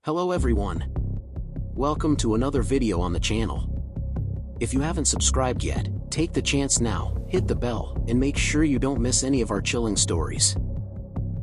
Hello everyone. Welcome to another video on the channel. If you haven't subscribed yet, take the chance now, hit the bell, and make sure you don't miss any of our chilling stories.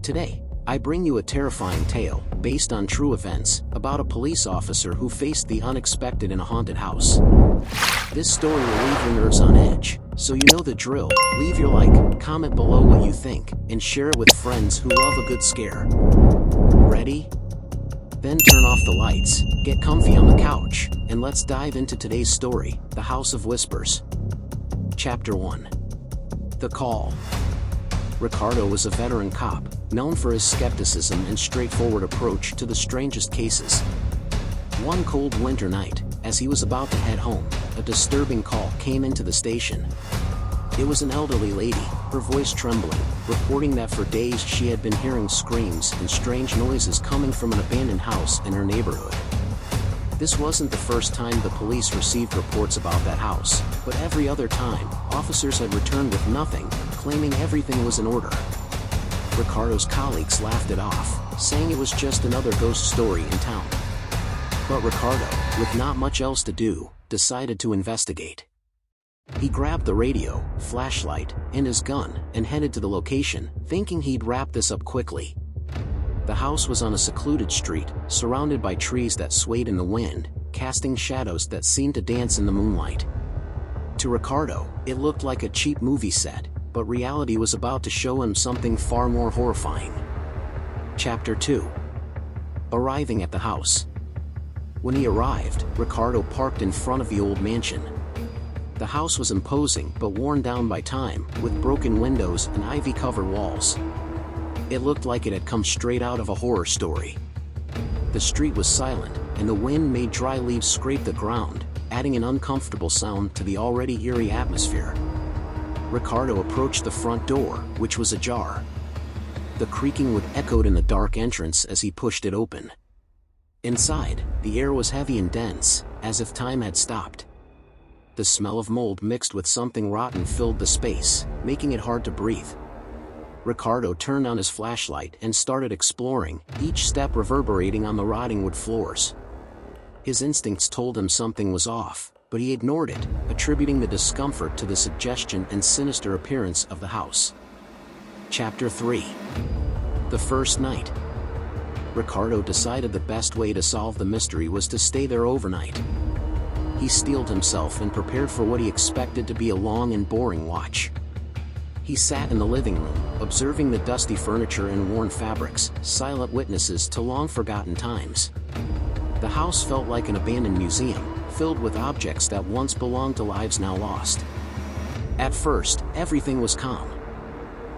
Today, I bring you a terrifying tale, based on true events, about a police officer who faced the unexpected in a haunted house. This story will leave your nerves on edge, so you know the drill. Leave your like, comment below what you think, and share it with friends who love a good scare. Ready? Then turn off the lights, get comfy on the couch, and let's dive into today's story, The House of Whispers. Chapter 1. The Call. Ricardo was a veteran cop, known for his skepticism and straightforward approach to the strangest cases. One cold winter night, as he was about to head home, a disturbing call came into the station. It was an elderly lady, her voice trembling, reporting that for days she had been hearing screams and strange noises coming from an abandoned house in her neighborhood. This wasn't the first time the police received reports about that house, but every other time, officers had returned with nothing, claiming everything was in order. Ricardo's colleagues laughed it off, saying it was just another ghost story in town. But Ricardo, with not much else to do, decided to investigate. He grabbed the radio, flashlight, and his gun, and headed to the location, thinking he'd wrap this up quickly. The house was on a secluded street, surrounded by trees that swayed in the wind, casting shadows that seemed to dance in the moonlight. To Ricardo, it looked like a cheap movie set, but reality was about to show him something far more horrifying. Chapter 2. Arriving at the house. When he arrived, Ricardo parked in front of the old mansion. The house was imposing but worn down by time, with broken windows and ivy-covered walls. It looked like it had come straight out of a horror story. The street was silent, and the wind made dry leaves scrape the ground, adding an uncomfortable sound to the already eerie atmosphere. Ricardo approached the front door, which was ajar. The creaking wood echoed in the dark entrance as he pushed it open. Inside, the air was heavy and dense, as if time had stopped. The smell of mold mixed with something rotten filled the space, making it hard to breathe. Ricardo turned on his flashlight and started exploring, each step reverberating on the rotting wood floors. His instincts told him something was off, but he ignored it, attributing the discomfort to the suggestion and sinister appearance of the house. Chapter 3. The First Night. Ricardo decided the best way to solve the mystery was to stay there overnight. He steeled himself and prepared for what he expected to be a long and boring watch. He sat in the living room, observing the dusty furniture and worn fabrics, silent witnesses to long-forgotten times. The house felt like an abandoned museum, filled with objects that once belonged to lives now lost. At first, everything was calm.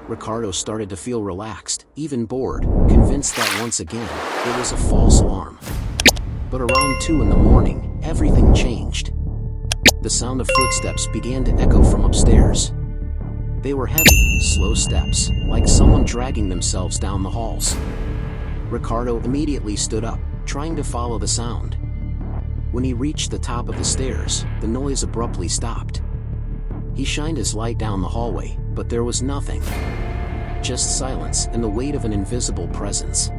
Ricardo started to feel relaxed, even bored, convinced that once again, it was a false alarm. But around 2 in the morning, everything changed. The sound of footsteps began to echo from upstairs. They were heavy, slow steps, like someone dragging themselves down the halls. Ricardo immediately stood up, trying to follow the sound. When he reached the top of the stairs, the noise abruptly stopped. He shined his light down the hallway, but there was nothing. Just silence and the weight of an invisible presence.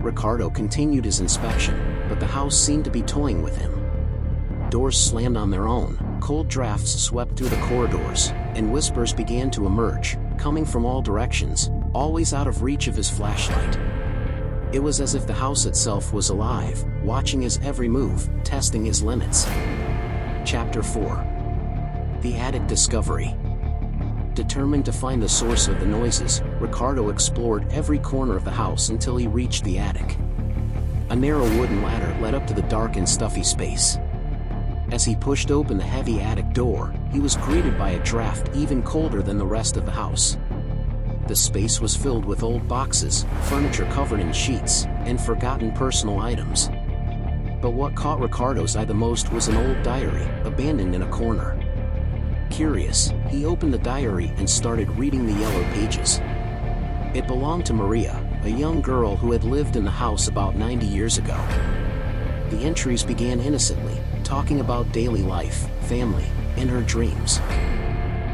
Ricardo continued his inspection, but the house seemed to be toying with him. Doors slammed on their own, cold drafts swept through the corridors, and whispers began to emerge, coming from all directions, always out of reach of his flashlight. It was as if the house itself was alive, watching his every move, testing his limits. Chapter 4. The Attic Discovery. Determined to find the source of the noises, Ricardo explored every corner of the house until he reached the attic. A narrow wooden ladder led up to the dark and stuffy space. As he pushed open the heavy attic door, he was greeted by a draft even colder than the rest of the house. The space was filled with old boxes, furniture covered in sheets, and forgotten personal items. But what caught Ricardo's eye the most was an old diary, abandoned in a corner. Curious, he opened the diary and started reading the yellow pages. It belonged to Maria, a young girl who had lived in the house about 90 years ago. The entries began innocently, talking about daily life, family, and her dreams.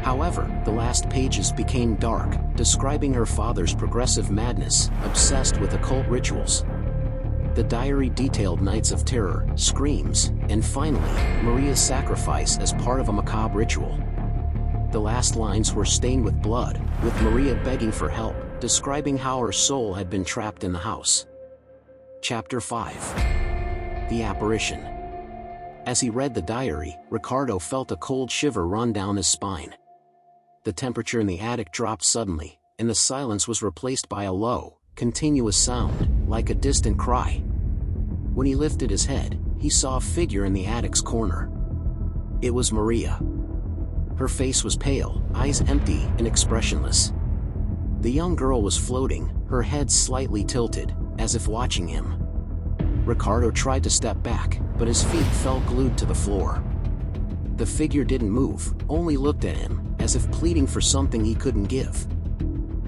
However, the last pages became dark, describing her father's progressive madness, obsessed with occult rituals. The diary detailed nights of terror, screams, and finally, Maria's sacrifice as part of a macabre ritual. The last lines were stained with blood, with Maria begging for help, describing how her soul had been trapped in the house. Chapter 5. The Apparition. As he read the diary, Ricardo felt a cold shiver run down his spine. The temperature in the attic dropped suddenly, and the silence was replaced by a low, continuous sound, like a distant cry. When he lifted his head, he saw a figure in the attic's corner. It was Maria. Her face was pale, eyes empty and expressionless. The young girl was floating, her head slightly tilted, as if watching him. Ricardo tried to step back, but his feet felt glued to the floor. The figure didn't move, only looked at him, as if pleading for something he couldn't give.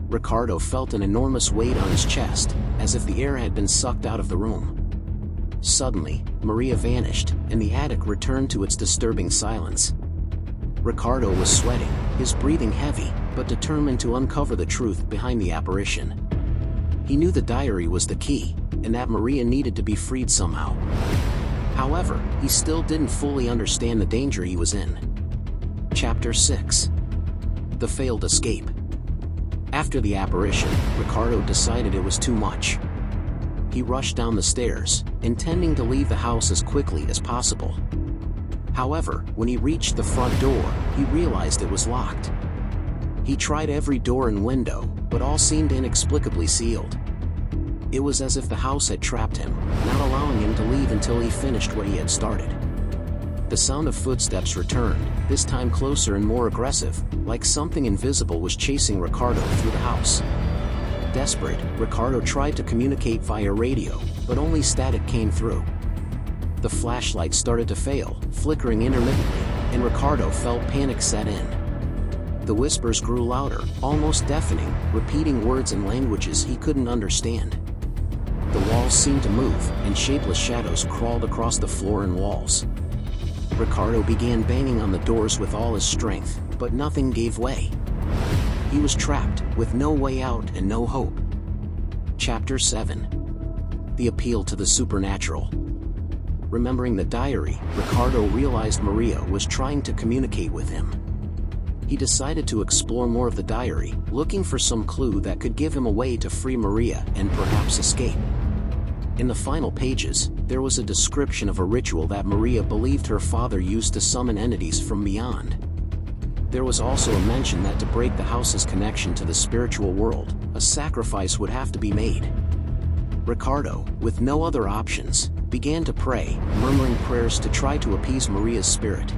Ricardo felt an enormous weight on his chest, as if the air had been sucked out of the room. Suddenly, Maria vanished, and the attic returned to its disturbing silence. Ricardo was sweating, his breathing heavy, but determined to uncover the truth behind the apparition. He knew the diary was the key, and that Maria needed to be freed somehow. However, he still didn't fully understand the danger he was in. Chapter 6. The Failed Escape. After the apparition, Ricardo decided it was too much. He rushed down the stairs, intending to leave the house as quickly as possible. However, when he reached the front door, he realized it was locked. He tried every door and window, but all seemed inexplicably sealed. It was as if the house had trapped him, not allowing him to leave until he finished what he had started. The sound of footsteps returned, this time closer and more aggressive, like something invisible was chasing Ricardo through the house. Desperate, Ricardo tried to communicate via radio, but only static came through. The flashlight started to fail, flickering intermittently, and Ricardo felt panic set in. The whispers grew louder, almost deafening, repeating words and languages he couldn't understand. The walls seemed to move, and shapeless shadows crawled across the floor and walls. Ricardo began banging on the doors with all his strength, but nothing gave way. He was trapped, with no way out and no hope. Chapter 7. The Appeal to the Supernatural. Remembering the diary, Ricardo realized Maria was trying to communicate with him. He decided to explore more of the diary, looking for some clue that could give him a way to free Maria and perhaps escape. In the final pages, there was a description of a ritual that Maria believed her father used to summon entities from beyond. There was also a mention that to break the house's connection to the spiritual world, a sacrifice would have to be made. Ricardo, with no other options, began to pray, murmuring prayers to try to appease Maria's spirit.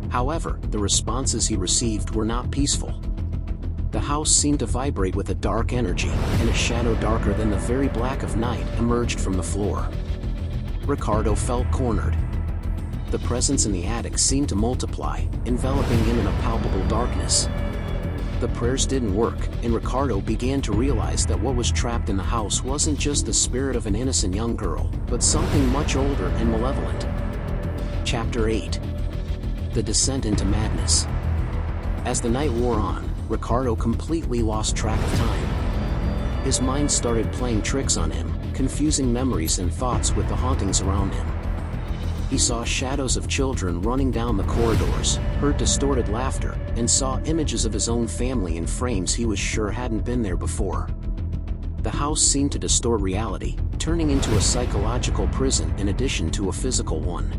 However, the responses he received were not peaceful. The house seemed to vibrate with a dark energy, and a shadow darker than the very black of night emerged from the floor. Ricardo felt cornered. The presence in the attic seemed to multiply, enveloping him in a palpable darkness. The prayers didn't work, and Ricardo began to realize that what was trapped in the house wasn't just the spirit of an innocent young girl, but something much older and malevolent. Chapter 8. The Descent into Madness. As the night wore on, Ricardo completely lost track of time. His mind started playing tricks on him, confusing memories and thoughts with the hauntings around him. He saw shadows of children running down the corridors, heard distorted laughter, and saw images of his own family in frames he was sure hadn't been there before. The house seemed to distort reality, turning into a psychological prison in addition to a physical one.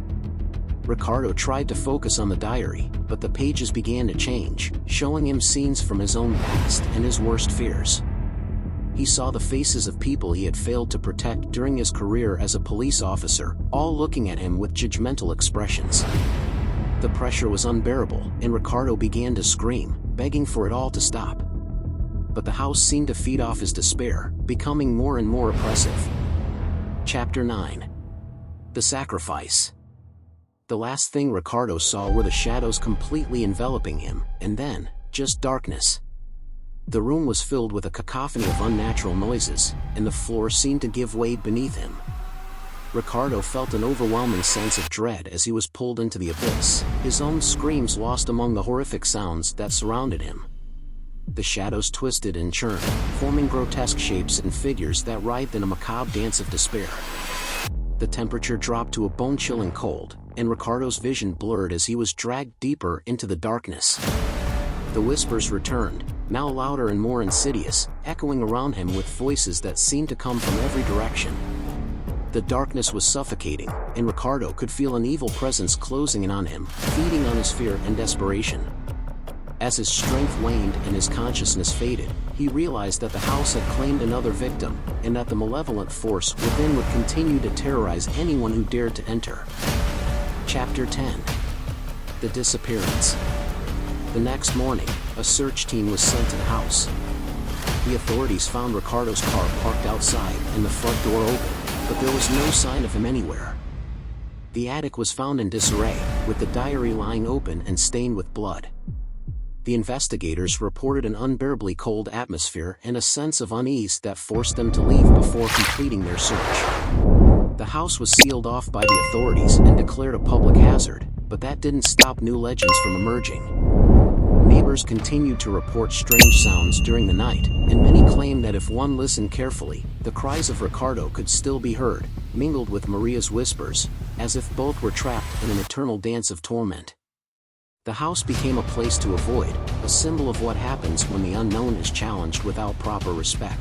Ricardo tried to focus on the diary, but the pages began to change, showing him scenes from his own past and his worst fears. He saw the faces of people he had failed to protect during his career as a police officer, all looking at him with judgmental expressions. The pressure was unbearable, and Ricardo began to scream, begging for it all to stop. But the house seemed to feed off his despair, becoming more and more oppressive. Chapter 9. The Sacrifice. The last thing Ricardo saw were the shadows completely enveloping him, and then, just darkness. The room was filled with a cacophony of unnatural noises, and the floor seemed to give way beneath him. Ricardo felt an overwhelming sense of dread as he was pulled into the abyss, his own screams lost among the horrific sounds that surrounded him. The shadows twisted and churned, forming grotesque shapes and figures that writhed in a macabre dance of despair. The temperature dropped to a bone-chilling cold, and Ricardo's vision blurred as he was dragged deeper into the darkness. The whispers returned, now louder and more insidious, echoing around him with voices that seemed to come from every direction. The darkness was suffocating, and Ricardo could feel an evil presence closing in on him, feeding on his fear and desperation. As his strength waned and his consciousness faded, he realized that the house had claimed another victim, and that the malevolent force within would continue to terrorize anyone who dared to enter. Chapter 10. The Disappearance. The next morning, a search team was sent to the house. The authorities found Ricardo's car parked outside and the front door open, but there was no sign of him anywhere. The attic was found in disarray, with the diary lying open and stained with blood. The investigators reported an unbearably cold atmosphere and a sense of unease that forced them to leave before completing their search. The house was sealed off by the authorities and declared a public hazard, but that didn't stop new legends from emerging. Neighbors continued to report strange sounds during the night, and many claimed that if one listened carefully, the cries of Ricardo could still be heard, mingled with Maria's whispers, as if both were trapped in an eternal dance of torment. The house became a place to avoid, a symbol of what happens when the unknown is challenged without proper respect.